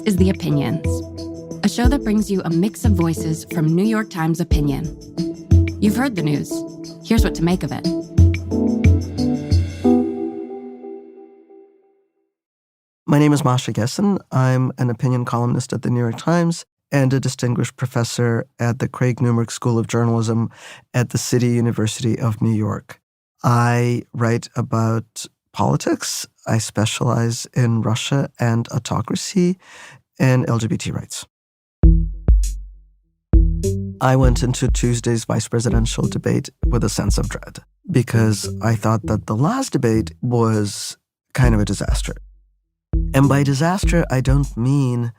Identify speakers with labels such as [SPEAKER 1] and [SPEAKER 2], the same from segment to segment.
[SPEAKER 1] is The Opinions, a show that brings you a mix of voices from New York Times opinion. You've heard the news. Here's what to make of it.
[SPEAKER 2] My name is Gessen. I'm an opinion columnist at the New York Times and a distinguished professor at the Craig Newmark School of Journalism at the City University of New York. I write about politics. I specialize in Russia and autocracy and LGBT rights. I went into Tuesday's vice presidential debate with a sense of dread because I thought that the last debate was kind of a disaster. And by disaster, I don't mean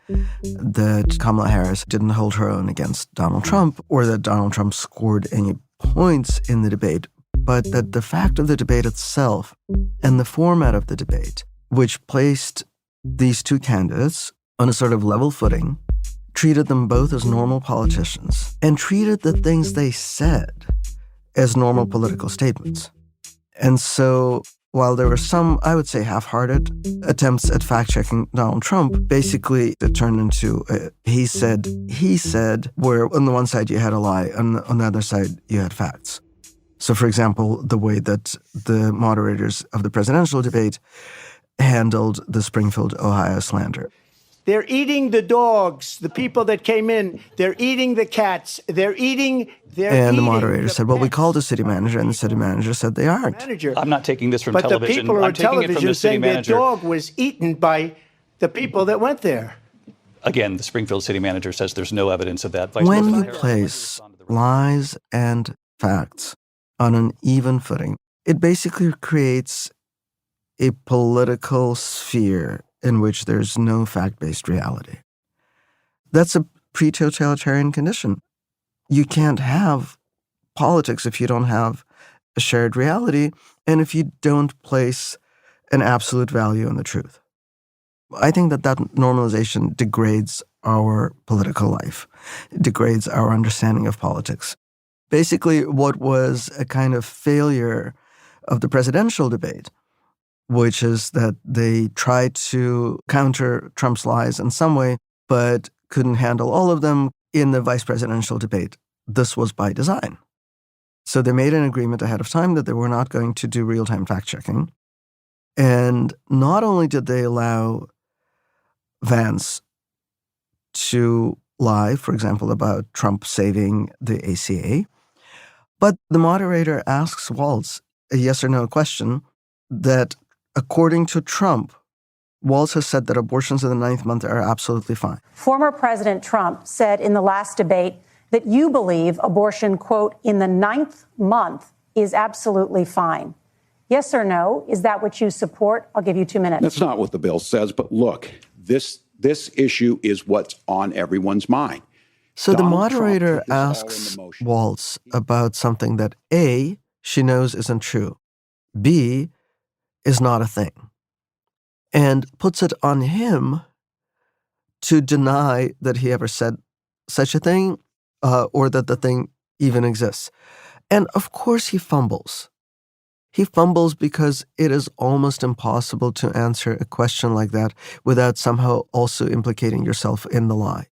[SPEAKER 2] that Kamala Harris didn't hold her own against Donald Trump or that Donald Trump scored any points in the debate, but that the fact of the debate itself and the format of the debate, which placed these two candidates on a sort of level footing, treated them both as normal politicians, and treated the things they said as normal political statements. And so while there were some, I would say, half-hearted attempts at fact-checking Donald Trump, basically it turned into he said, where on the one side you had a lie, and on the other side you had facts. So, for example, the way that the moderators of the presidential debate handled the Springfield, Ohio slander.
[SPEAKER 3] They're eating the dogs, the people that came in. They're eating the cats. And
[SPEAKER 2] the moderator said, well, we called the city manager, and the city manager said they aren't.
[SPEAKER 4] I'm not taking this from
[SPEAKER 3] but
[SPEAKER 4] television.
[SPEAKER 3] But the people
[SPEAKER 4] I'm
[SPEAKER 3] on
[SPEAKER 4] taking
[SPEAKER 3] television
[SPEAKER 4] it from the city
[SPEAKER 3] saying
[SPEAKER 4] manager.
[SPEAKER 3] their dog was eaten by the people that went there.
[SPEAKER 4] Again, the Springfield city manager says there's no evidence of that.
[SPEAKER 2] When you place lies and facts on an even footing, it basically creates a political sphere in which there's no fact-based reality. That's a pre-totalitarian condition. You can't have politics if you don't have a shared reality and if you don't place an absolute value on the truth. I think that normalization degrades our political life. It degrades our understanding of politics. Basically, what was a kind of failure of the presidential debate, which is that they tried to counter Trump's lies in some way, but couldn't handle all of them in the vice presidential debate. This was by design. So they made an agreement ahead of time that they were not going to do real-time fact-checking. And not only did they allow Vance to lie, for example, about Trump saving the ACA, but the moderator asks Waltz a yes or no question that, according to Trump, Waltz has said that abortions in the 9th month are absolutely fine.
[SPEAKER 5] Former President Trump said in the last debate that you believe abortion, quote, in the 9th month is absolutely fine. Yes or no? Is that what you support? I'll give you 2 minutes.
[SPEAKER 6] That's not what the bill says. But look, this issue is what's on everyone's mind.
[SPEAKER 2] So the moderator asks Waltz about something that A, she knows isn't true, B, is not a thing, and puts it on him to deny that he ever said such a thing or that the thing even exists. And of course he fumbles. He fumbles because it is almost impossible to answer a question like that without somehow also implicating yourself in the lie.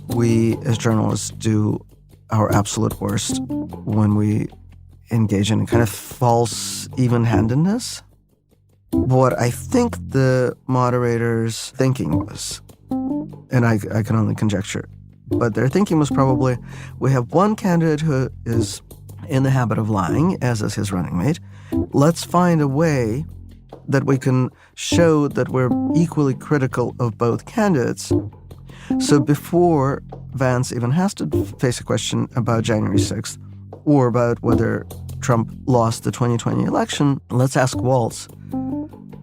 [SPEAKER 2] We, as journalists, do our absolute worst when we engage in a kind of false even-handedness. What I think the moderator's thinking was, and I can only conjecture, but their thinking was probably, we have one candidate who is in the habit of lying, as is his running mate. Let's find a way that we can show that we're equally critical of both candidates. So before Vance even has to face a question about January 6th or about whether Trump lost the 2020 election, let's ask Waltz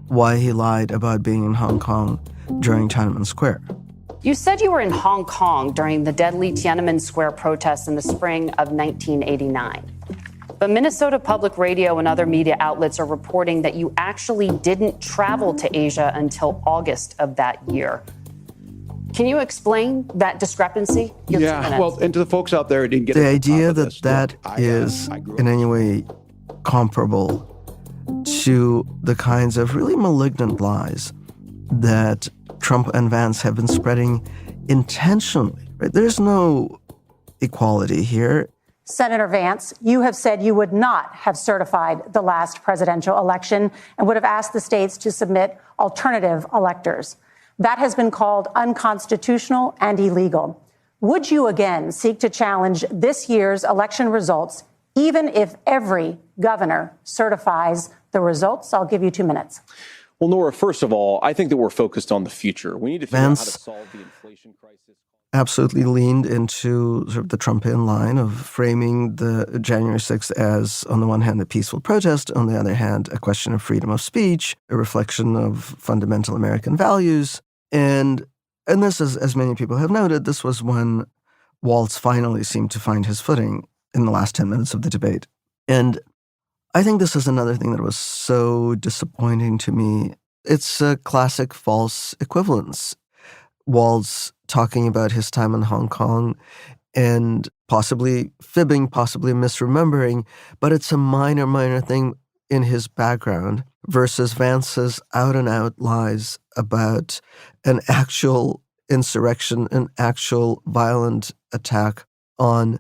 [SPEAKER 2] why he lied about being in Hong Kong during Tiananmen Square.
[SPEAKER 7] You said you were in Hong Kong during the deadly Tiananmen Square protests in the spring of 1989. But Minnesota Public Radio and other media outlets are reporting that you actually didn't travel to Asia until August of that year. Can you explain that discrepancy?
[SPEAKER 6] Yeah, well, and to the folks out there who didn't get
[SPEAKER 2] the idea that that is in any way comparable to the kinds of really malignant lies that Trump and Vance have been spreading intentionally. Right? There's no equality here.
[SPEAKER 5] Senator Vance, you have said you would not have certified the last presidential election and would have asked the states to submit alternative electors. That has been called unconstitutional and illegal. Would you again seek to challenge this year's election results, even if every governor certifies the results? I'll give you 2 minutes.
[SPEAKER 8] Well, Nora, first of all, I think that we're focused on the future. We need to figure out how to solve the inflation crisis.
[SPEAKER 2] Absolutely leaned into sort of the Trumpian line of framing the January 6th as, on the one hand, a peaceful protest, on the other hand, a question of freedom of speech, a reflection of fundamental American values. And this, as many people have noted, this was when Walz finally seemed to find his footing in the last 10 minutes of the debate. And I think this is another thing that was so disappointing to me. It's a classic false equivalence. Walz talking about his time in Hong Kong and possibly fibbing, possibly misremembering, but it's a minor thing in his background versus Vance's out-and-out lies about an actual insurrection, an actual violent attack on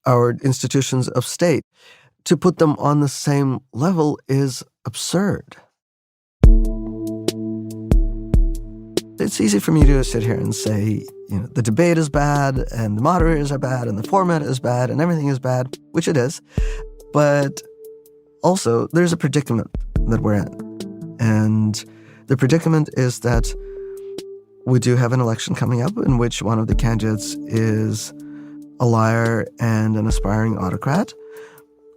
[SPEAKER 2] our institutions of state. To put them on the same level is absurd. It's easy for me to sit here and say, the debate is bad and the moderators are bad and the format is bad and everything is bad, which it is. But also, there's a predicament that we're in. And the predicament is that we do have an election coming up in which one of the candidates is a liar and an aspiring autocrat,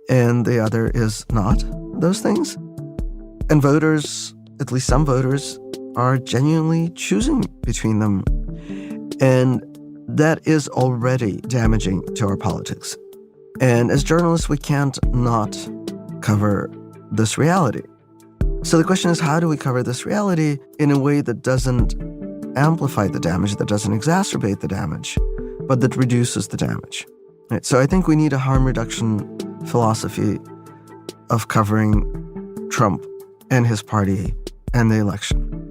[SPEAKER 2] and the other is not those things. And voters, at least some voters, are genuinely choosing between them. And that is already damaging to our politics. And as journalists, we can't not cover this reality. So the question is, how do we cover this reality in a way that doesn't amplify the damage, that doesn't exacerbate the damage, but that reduces the damage? Right? So I think we need a harm reduction philosophy of covering Trump and his party and the election.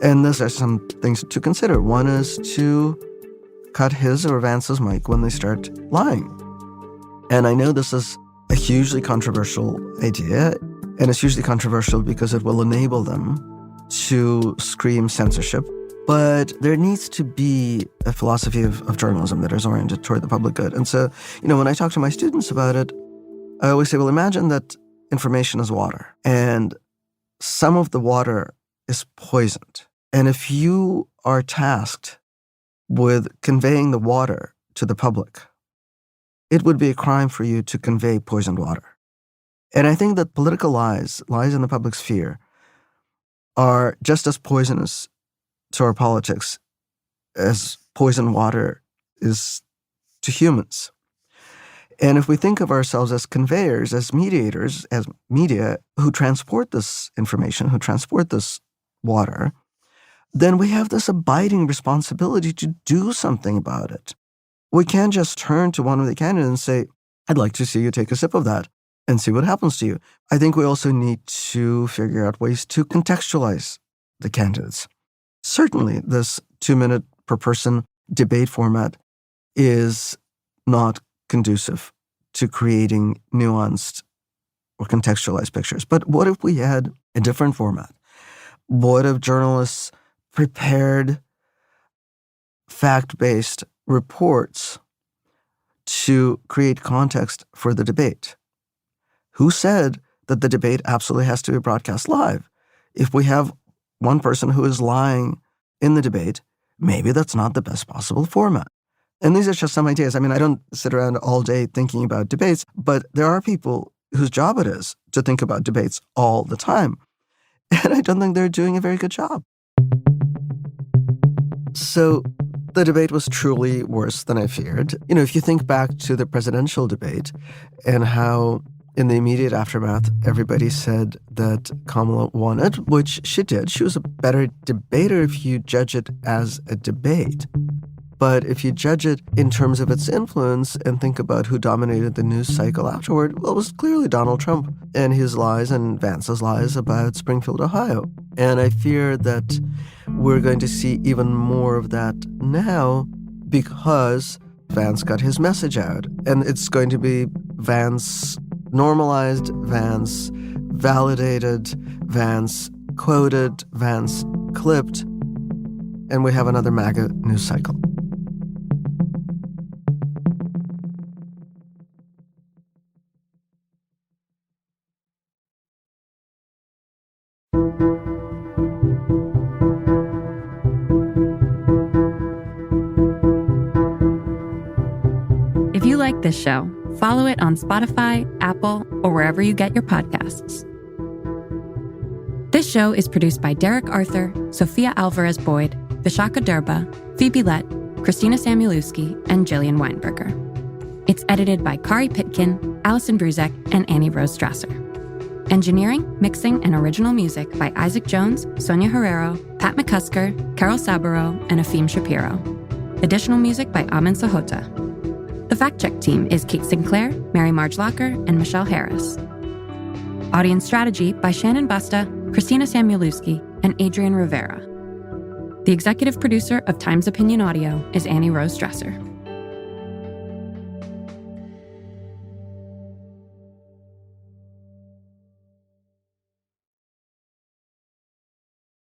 [SPEAKER 2] And those are some things to consider. One is to cut his or Vance's mic when they start lying. And I know this is a hugely controversial idea, and it's hugely controversial because it will enable them to scream censorship. But there needs to be a philosophy of journalism that is oriented toward the public good. And so, when I talk to my students about it, I always say, well, imagine that information is water, and some of the water is poisoned. And if you are tasked with conveying the water to the public, it would be a crime for you to convey poisoned water. And I think that political lies in the public sphere, are just as poisonous to our politics as poisoned water is to humans. And if we think of ourselves as conveyors, as mediators, as media who transport this information, who transport this water, then we have this abiding responsibility to do something about it. We can't just turn to one of the candidates and say, I'd like to see you take a sip of that and see what happens to you. I think we also need to figure out ways to contextualize the candidates. Certainly, this 2-minute per person debate format is not conducive to creating nuanced or contextualized pictures. But what if we had a different format? What if journalists prepared fact-based reports to create context for the debate? Who said that the debate absolutely has to be broadcast live? If we have one person who is lying in the debate, maybe that's not the best possible format. And these are just some ideas. I mean, I don't sit around all day thinking about debates, but there are people whose job it is to think about debates all the time. And I don't think they're doing a very good job. So the debate was truly worse than I feared. If you think back to the presidential debate and how in the immediate aftermath, everybody said that Kamala won it, which she did. She was a better debater if you judge it as a debate. But if you judge it in terms of its influence and think about who dominated the news cycle afterward, well, it was clearly Donald Trump and his lies and Vance's lies about Springfield, Ohio. And I fear that we're going to see even more of that now because Vance got his message out. And it's going to be Vance normalized, Vance validated, Vance quoted, Vance clipped, and we have another MAGA news cycle.
[SPEAKER 1] If you like this show, follow it on Spotify, Apple, or wherever you get your podcasts. This show is produced by Derek Arthur, Sophia Alvarez-Boyd, Vishaka Durba, Phoebe Lett, Christina Samuelewski, and Jillian Weinberger. It's edited by Kari Pitkin, Allison Bruzek, and Annie Rose Strasser. Engineering, mixing, and original music by Isaac Jones, Sonia Herrero, Pat McCusker, Carol Saburo, and Afim Shapiro. Additional music by Amin Sahota. The fact-check team is Kate Sinclair, Mary Marge Locker, and Michelle Harris. Audience strategy by Shannon Busta, Christina Samuelewski, and Adrian Rivera. The executive producer of Times Opinion Audio is Annie Rose Strasser.